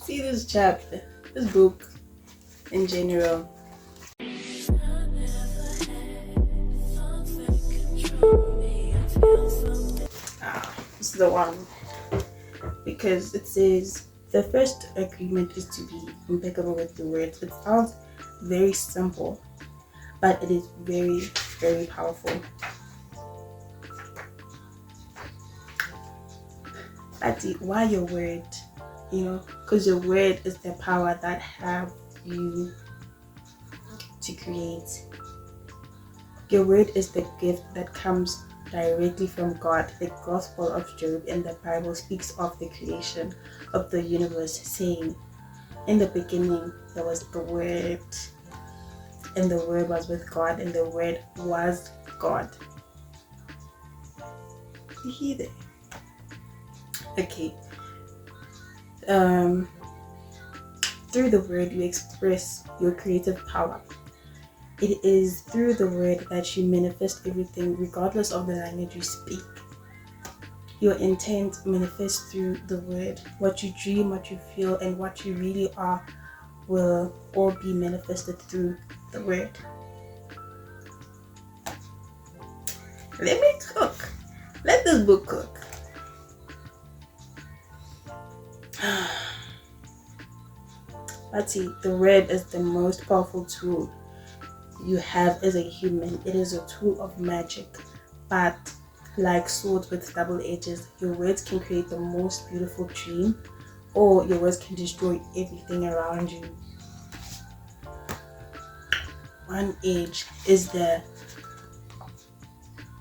see this chapter, this book in general. This is the one, because it says the first agreement is to be impeccable with the words. It sounds very simple, but it is very, very powerful. That's it. Why your word? Because your word is the power that have you to create. Your word is the gift that comes directly from God. The Gospel of Job in the Bible speaks of the creation of the universe, saying, "In the beginning there was the Word, and the Word was with God, and the Word was God." You hear that? Okay. Through the word you express your creative power. It is through the word that you manifest everything, regardless of the language you speak. Your intent manifests through the word. What you dream, what you feel, and what you really are will all be manifested through the word. Let me cook. Let this book cook. But see, the word is the most powerful tool you have as a human. It is a tool of magic, but like swords with double edges, your words can create the most beautiful dream, or your words can destroy everything around you. One edge is the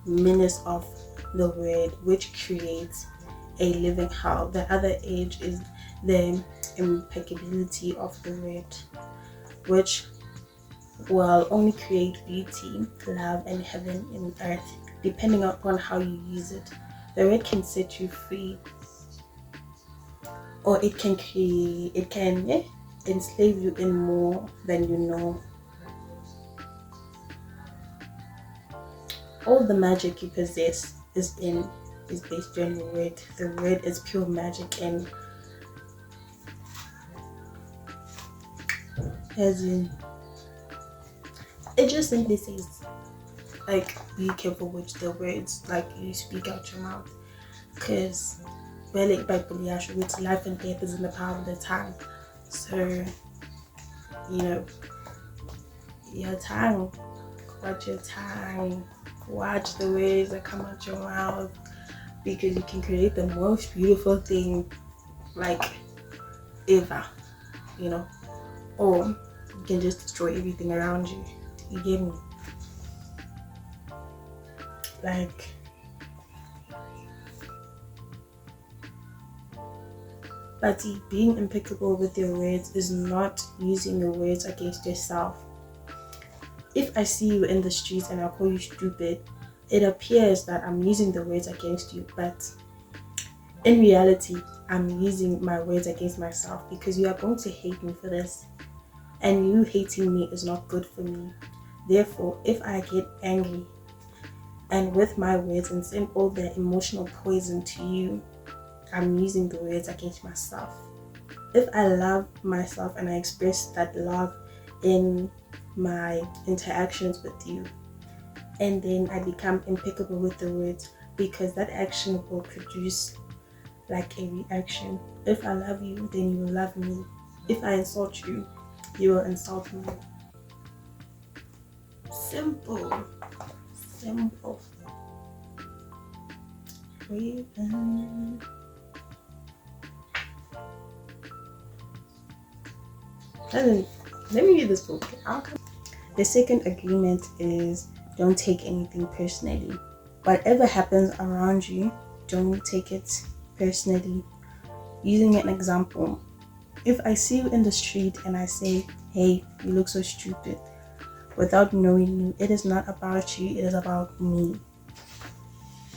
menace of the word, which creates a living hell. The other edge is the impeccability of the word, which will only create beauty, love, and heaven in earth, depending upon how you use it. The word can set you free, or it can enslave you in more than you know. All the magic you possess is based on your word. The word is pure magic, and as in, it just simply says, like, be careful with the words like you speak out your mouth, because life and death is in the power of the tongue. So your tongue, watch the words that come out your mouth, because you can create the most beautiful thing like ever, or you can just destroy everything around you. You get me? Like, but being impeccable with your words is not using your words against yourself. If I see you in the streets and I call you stupid, it appears that I'm using the words against you, but in reality, I'm using my words against myself, because you are going to hate me for this, and you hating me is not good for me. Therefore, if I get angry and with my words and send all the emotional poison to you, I'm using the words against myself. If I love myself and I express that love in my interactions with you, and then I become impeccable with the words, because that action will produce like a reaction. If I love you, then you will love me. If I insult you, you will insult me. Simple. Let me read this book. The second agreement is, don't take anything personally. Whatever happens around you, don't take it personally. Using an example, if I see you in the street and I say, "Hey, you look so stupid," without knowing you, it is not about you, it is about me.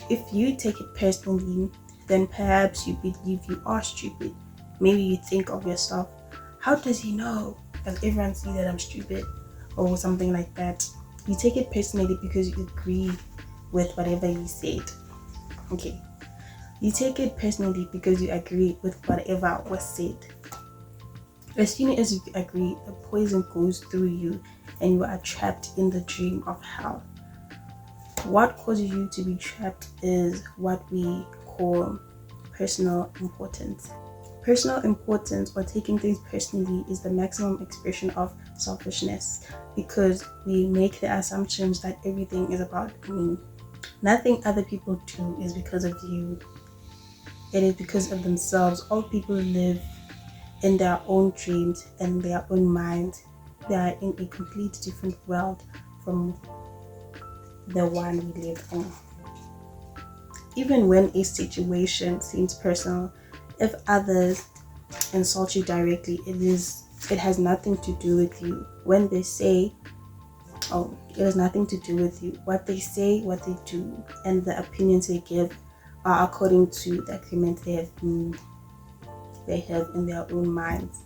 If you take it personally, then perhaps you believe you are stupid. Maybe you think of yourself, "How does he know? Does everyone see that I'm stupid?" Or something like that. You take it personally because you agree with whatever he said. Okay. You take it personally because you agree with whatever was said. As soon as you agree, the poison goes through you and you are trapped in the dream of hell. What causes you to be trapped is what we call personal importance. Personal importance, or taking things personally, is the maximum expression of selfishness because we make the assumptions that everything is about me. Nothing other people do is because of you. It is because of themselves. All people live in their own dreams and their own minds. They are in a complete different world from the one we live in. Even when a situation seems personal, if others insult you directly, it has nothing to do with you. When they say, oh, it has nothing to do with you. What they say, what they do, and the opinions they give are according to the agreement they have in their own minds.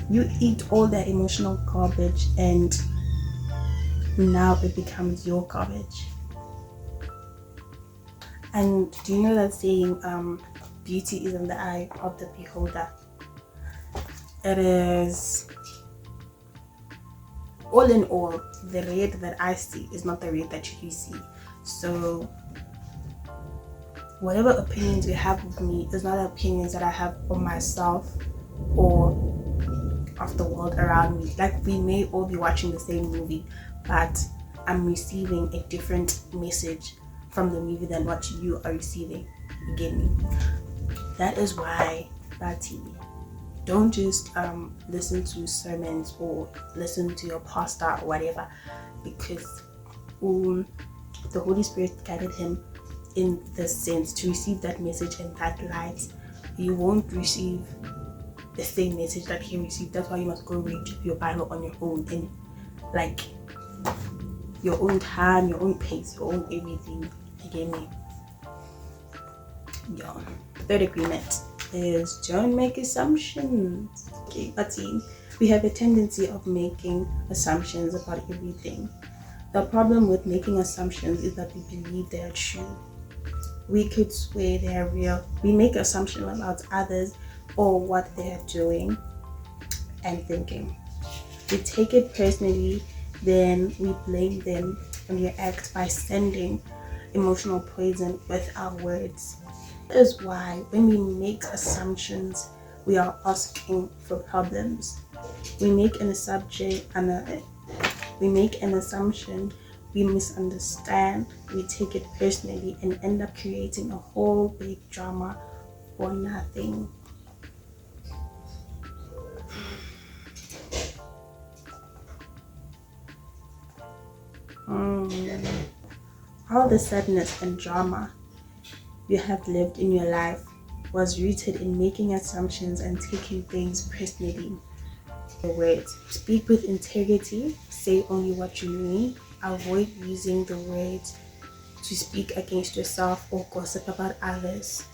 You eat all that emotional garbage and now it becomes your garbage. And do you know that saying, beauty is in the eye of the beholder? It is, all in all, the red that I see is not the red that you see. So whatever opinions you have of me is not opinions that I have of myself or of the world around me. Like, we may all be watching the same movie, but I'm receiving a different message from the movie than what you are receiving. You get me? That is why, Bati, don't just listen to sermons or listen to your pastor or whatever, because the Holy Spirit guided him in this sense to receive that message in that light. You won't receive the same message that he received. That's why you must go read your Bible on your own, in like your own time, your own pace, your own everything. You get me? Yeah. Third agreement is don't make assumptions. Okay, but we have a tendency of making assumptions about everything. The problem with making assumptions is that we believe they are true. We could swear they are real. We make assumptions about others or what they are doing and thinking. We take it personally, then we blame them and react by sending emotional poison with our words. That is why when we make assumptions, we are asking for problems. We make an assumption, we misunderstand, we take it personally, and end up creating a whole big drama for nothing. All the sadness and drama you have lived in your life was rooted in making assumptions and taking things personally. Your words. Speak with integrity, say only what you mean, avoid using the words to speak against yourself or gossip about others.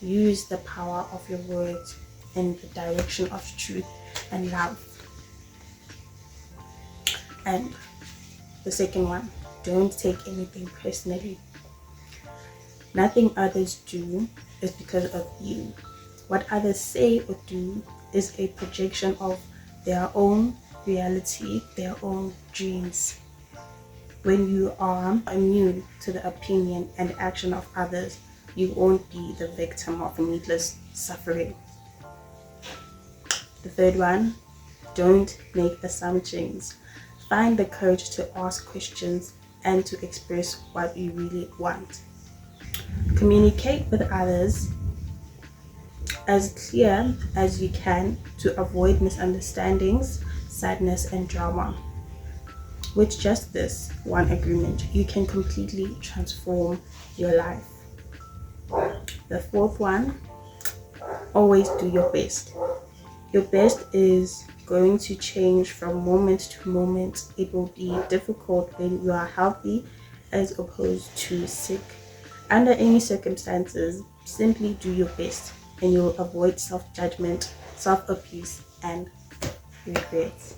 Use the power of your words in the direction of truth and love. And the second one, don't take anything personally. Nothing others do is because of you. What others say or do is a projection of their own reality, their own dreams. When you are immune to the opinion and action of others, you won't be the victim of needless suffering. The third one, don't make assumptions. Find the courage to ask questions and to express what you really want. Communicate with others as clear as you can to avoid misunderstandings, sadness, and drama. With just this one agreement, you can completely transform your life. The fourth one, always do your best. Your best is going to change from moment to moment. It will be difficult when you are healthy as opposed to sick. Under any circumstances, simply do your best and you will avoid self-judgment, self-abuse, and regrets.